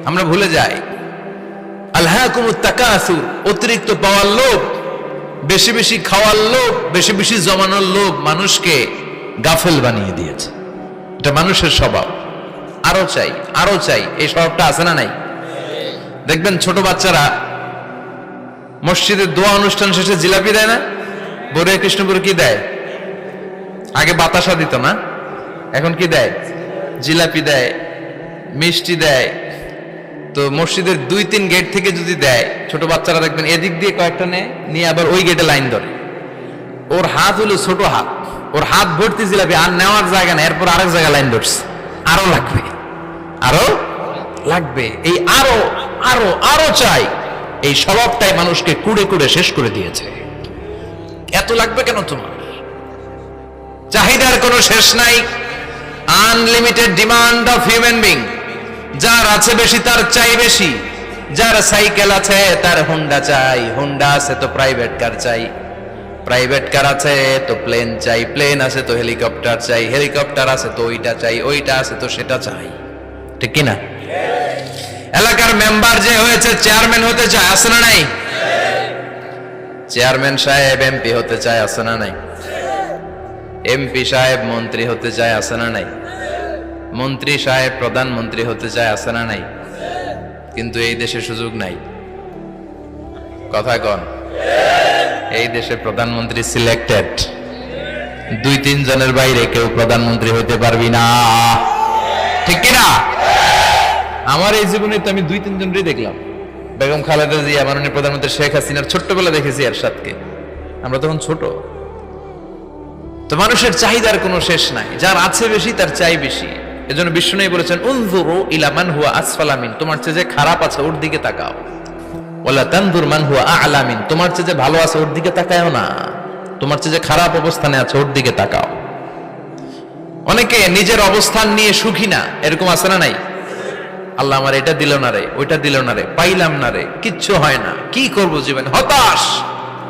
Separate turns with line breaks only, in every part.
আমরা ভুলে যাই। আলহাকুমুত তাকাসুর, অতিরিক্ত পাওয়ার লোভ, বেশি বেশি খাওয়ার লোভ, বেশি বেশি জমানোর লোভ মানুষকে গাফেল বানিয়ে দিয়েছে। এটা মানুষের স্বভাব। আরো চাই, আরো চাই, এই স্বভাবটা আছে না নাই? দেখবেন ছোট বাচ্চারা মসজিদের দোয়া অনুষ্ঠান শেষে জিলাপি দেয় না? বড়িয়া কৃষ্ণপুর কি দেয়? আগে বাতাসা দিত না, এখন কি দেয়? জিলাপি দেয়, মিষ্টি দেয়। তো মসজিদের 2-3 গেট থেকে যদি দেয়, ছোট বাচ্চারা দেখবেন এদিক দিয়ে কয়েকটা নিয়ে আবার ওই গেটে লাইন ধরে। ওর হাত হলো ছোট হাত, ওর হাত ভর্তি জিলাপি, আর নেওয়ার জায়গা নেই, এরপর আরেক জায়গায় লাইন ধরছে। আরো লাগবে, আরো লাগবে, এই আরো আরো আরো চাই, এই স্বভাবটাই মানুষকে কুড়ে কুড়ে শেষ করে দিয়েছে। এত লাগবে কেন তোমার? চাহিদার কোনো শেষ নাই। Unlimited demand of human being. যার আছে বেশি তার চাই বেশি। যার সাইকেল আছে তার হুন্ডা চাই, হুন্ডা আছে তো প্রাইভেট কার চাই, প্রাইভেট কার আছে তো প্লেন চাই, প্লেন আছে তো হেলিকপ্টার চাই, হেলিকপ্টার আছে তো ওইটা চাই, ওইটা আছে তো সেটা চাই। ঠিক কিনা? এলাকার মেম্বার যে হয়েছে চেয়ারম্যান হতে চায়, আছে না নাই? চেয়ারম্যান সাহেব এমপি হতে চায়, আছে না নাই? এমপি সাহেব মন্ত্রী হতে চায়, আছে না নাই? মন্ত্রী সাহেব প্রধানমন্ত্রী হতে চায়, আছে না নাই? কিন্তু এই দেশে সুযোগ নাই। কথা কন। এই দেশে প্রধানমন্ত্রী সিলেক্টেড। 2-3 জনের বাইরে কেউ প্রধানমন্ত্রী হইতে পারবি না। ঠিক কিনা? আমার এই জীবনে তো আমি 2-3 জনই দেখলাম। বেগম খালেদা জিয়া, মাননীয় প্রধানমন্ত্রী শেখ হাসিনার ছোট্টবেলা দেখেছি এরশাদকে, আমরা তখন ছোট। তো মানুষের চাহিদার কোনো শেষ নাই। যার আছে বেশি তার চাই বেশি। এজন্য বিষ্ণু বলেছেন, উনজুরু ইলা মান হুয়া আসফালা মিন, তোমার চেয়ে যে খারাপ আছে ওর দিকে তাকাও। ওয়ালা তানজুর মান হুয়া আ'লা মিন, তোমার চেয়ে যে ভালো আছে ওর দিকে তাকায়ও না, তোমার চেয়ে যে খারাপ অবস্থানে আছে ওর দিকে তাকাও। অনেকে নিজের অবস্থান নিয়ে সুখী না, এরকম আছে না নাই? আল্লাহ আমার এটা দিল না রে, ওইটা দিল না রে, পাইলাম না রে, কিচ্ছু হয় না, কি করব জীবন, হতাশ।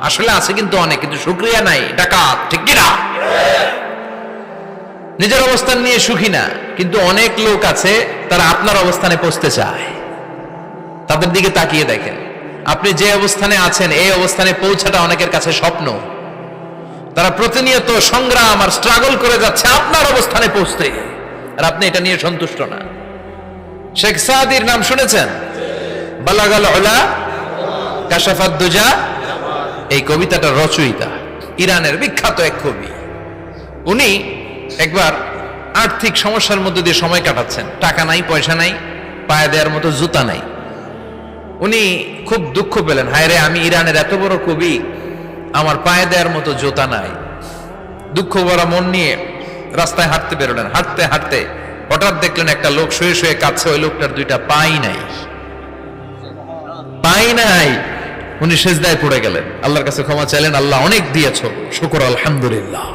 আসলে আছে কিন্তু অনেক, কিন্তু শুকরিয়া নাই, ডাকাত। ঠিক কিনা? নিজের অবস্থান নিয়ে সুখী না, কিন্তু অনেক লোক আছে তারা আপনার অবস্থানে পৌঁছতে চায়। তাদের দিকে তাকিয়ে দেখেন, আপনি যে অবস্থানে আছেন এই অবস্থানে পৌঁছাটা অনেকের কাছে স্বপ্ন। তারা প্রতিনিয়ত সংগ্রাম আর স্ট্রাগল করে যাচ্ছে আপনার অবস্থানে পৌঁছতে, আর আপনি এটা নিয়ে সন্তুষ্ট না। শেখ সাদির নাম শুনেছেন? বালাগাল উলা কাশাফাত দুজা, এই কবিতাটার রচয়িতা ইরানের বিখ্যাত এক কবি। উনি একবার আর্থিক সমস্যার মধ্যে দিয়ে সময় কাটাচ্ছেন, টাকা নাই, পয়সা নাই, পায়ে দেওয়ার মতো জুতা নাই। উনি খুব দুঃখ পেলেন, হায় রে, আমি ইরানের এত বড় কবি, আমার পায়ে দেওয়ার মতো জুতা নাই। দুঃখ ভরা মন নিয়ে রাস্তায় হাঁটতে বেরোলেন। হাঁটতে হাঁটতে হঠাৎ দেখলেন একটা লোক শুয়ে শুয়ে কাঁদছে, ওই লোকটার 2টা পাই নাই, পাই নাই। উনি সেজদায় পড়ে গেলেন, আল্লাহর কাছে ক্ষমা চাইলেন, আল্লাহ অনেক দিয়েছো, শুকর আলহামদুলিল্লাহ।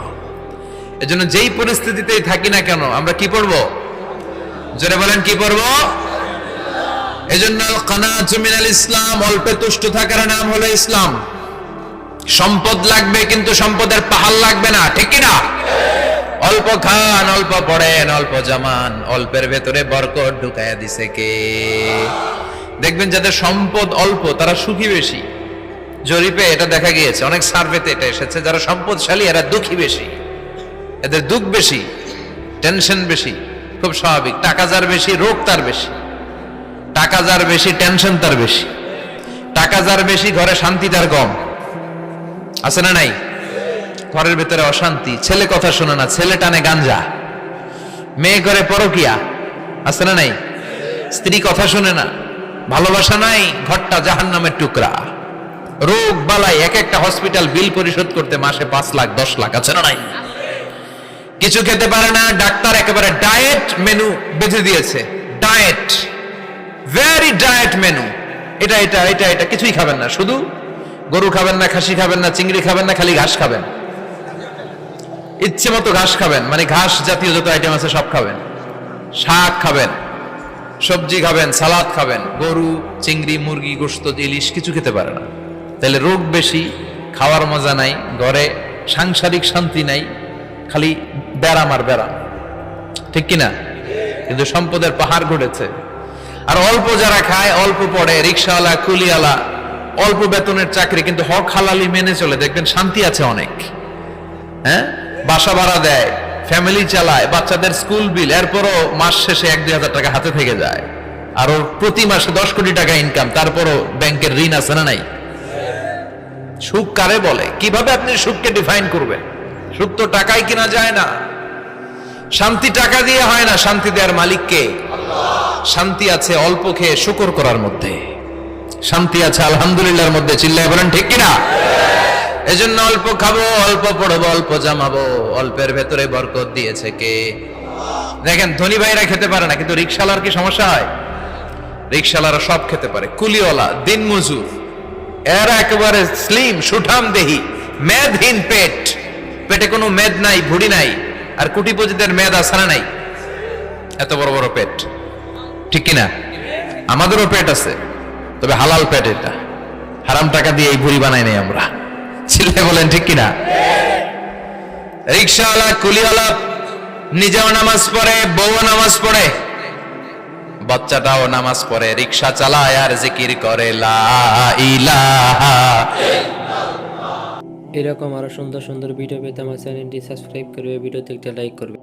এজন্য যেই পরিস্থিতিতেই থাকি না কেন আমরা কি পড়বো? জোরে বলেন, কি পড়বো? এজন্য কানাতু মিনাল ইসলাম, অল্পে তুষ্ট থাকার নাম হলো ইসলাম। সম্পদ লাগবে কিন্তু সম্পদের পাহাড় লাগবে না। ঠিক কিনা? অল্প খান, অল্প পড়েন, অল্প জমান, অল্পের ভেতরে বরকত ঢুকায়া দিছে কে? দেখবেন যাদের সম্পদ অল্প তারা সুখী বেশি। জরিপে এটা দেখা গিয়েছে, অনেক সার্ভেতে এটা এসেছে, যারা সম্পদশালী এরা দুঃখী বেশি, এদের দুঃখ বেশি, টেনশন বেশি। খুব স্বাভাবিক, টাকা যার বেশি রোগ তার বেশি, টাকা যার বেশি টেনশন তার বেশি, টাকা যার বেশি ঘরে শান্তি তার কম। আছে না নাই? ঘরের ভেতরে অশান্তি, ছেলে কথা শোনে না, ছেলে টানে গাঞ্জা, মেয়ে করে পরকিয়া। আছে না নাই? স্ত্রী কথা শোনে না, ভালোবাসা নাই, ঘরটা জাহান্নামের টুকরা। রোগ বালাই, এক একটা হসপিটাল বিল পরিশোধ করতে মাসে 5 লাখ 10 লাখ। আছে না নাই? কিছু খেতে পারে না, ডাক্তার একেবারে ডায়েট মেনু বেঁধে দিয়েছে। ডায়েট, ভেরি ডায়েট মেনু, এটা এটা এটা এটা কিছুই খাবেন না, শুধু গরু খাবেন না, খাসি খাবেন না, চিংড়ি খাবেন না, খালি ঘাস খাবেন, ইচ্ছে মতো ঘাস খাবেন, মানে ঘাস জাতীয় যত আইটেম আছে সব খাবেন, শাক খাবেন, সবজি খাবেন, সালাদ খাবেন। গরু, চিংড়ি, মুরগি, গোশত, ইলিশ কিছু খেতে পারে না। তাহলে রোগ বেশি, খাওয়ার মজা নাই, ঘরে সাংসারিক শান্তি নাই, খালি ব্যারাম আর ব্যারাম। ঠিক কিনা? কিন্তু সম্পদের পাহাড় ঘটেছে। আর অল্প যারা খায়, অল্প পড়ে, রিক্সাওয়ালা, কুলিওয়ালা, অল্প বেতনের চাকরি, কিন্তু হক হালালি মেনে চলে, দেখবেন শান্তি আছে অনেক। হ্যাঁ, বাসা ভাড়া দেয়, ফ্যামিলি চালায়, বাচ্চাদের স্কুল বিল, এরপরও মাস শেষে 1-2 হাজার টাকা হাতে থেকে যায়। আর ওর প্রতি মাসে 10 কোটি টাকা ইনকাম, তারপরও ব্যাংকের ঋণ আছে না নাই? সুখ কারে বলে? কিভাবে আপনি সুখকে ডিফাইন করবেন? সুখ তো টাকায় কিনা যায় না। শান্তি টাকা দিয়ে হয় না, শান্তি দেওয়ার মালিক কে? শান্তি আছে অল্প খেয়ে শুকর করার মধ্যে, শান্তি আছে আলহামদুলিল্লাহর মধ্যে। চিল্লায় বলেন ঠিক কিনা? এজন্য অল্প খাবো, অল্প পড়বো, অল্প জামাবো, অল্পের ভেতরে বরকত দিয়েছে কে? দেখেন, ধনী ভাইরা খেতে পারে না, কিন্তু রিক্সাওয়ালার কি সমস্যা হয়? রিক্সাওয়ালারা সব খেতে পারে। কুলিওয়ালা, দিন মজুর, এরা একেবারে স্লিম সুঠাম দেহি, মেদহীন পেট, পেটে কোনো মেদ নাই, ভুড়ি নাই। আর কোটিপতিদের মেদ আছে না নাই? এত বড় বড় পেট, ঠিক কিনা? আমাদেরও পেট আছে, তবে হালাল পেট। এটা হারাম টাকা দিয়ে এই ভুড়ি বানাই নাই আমরা। চিল্লায় বলেন ঠিক কিনা? রিক্সাওয়ালা, কুলিওয়ালা নিজেও নামাজ পড়ে, বউ নামাজ পড়ে, বাচ্চাটাও নামাজ পড়ে, রিক্সা চালায় আর জিকির করে লা ইলাহা।
এরকম আরো সুন্দর সুন্দর ভিডিও পেতে আমার চ্যানেলটি সাবস্ক্রাইব করবে, ভিডিওতে একটা লাইক করবে।